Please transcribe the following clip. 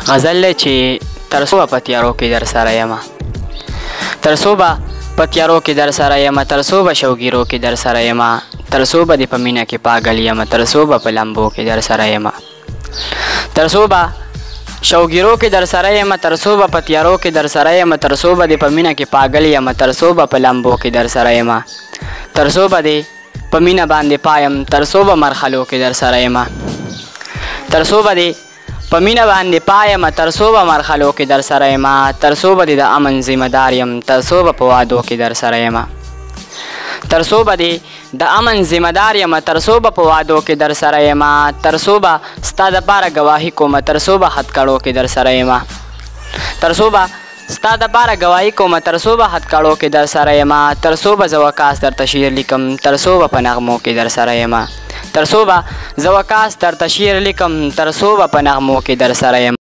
غزل دی چې تر څو به په تیارو کې در سره یمه، تر څو به په تیارو کې در سره یمه، تر څو به شوګیرو کې در سره یمه، تر څو به دې په مینه کې پاگل یمه، تر څو به په لمبو کې در سره یمه، تر څو به شوګیرو کې در سره یمه، تر څو به په تیارو کې در سره یمه، تر څو به دې په مینه کې پاگل یمه، تر څو به په لمبو کې در سره یمه، تر څو به دې په مینه باندې پایم، تر څو به مرحلو کې در سره یمه، تر څو به دې په مینه باندې پایم، تر څو به مرحلو کې در سره یمه، تر څو به د امن ذمہ دار یم، تر څو به په وعدو کې در سره یمه، تر څو به د امن ذمہ دار یم، تر څو به په وعدو کې در سره یمه، تر څو به ستا دپاره ګواهي کومه، تر څو به هتکړو کې در سره یمه، تر څو به ستا دپاره ګواهي کومه، تر څو به هتکړو کې در سره یمه، تر څو به زه وکاس درته شعر لیکم، تر څو به په نغمو کې در سره یمه، تر څو به زه وکاس درته شعر لیکم، تر څو به په نغمو کې در سره یم.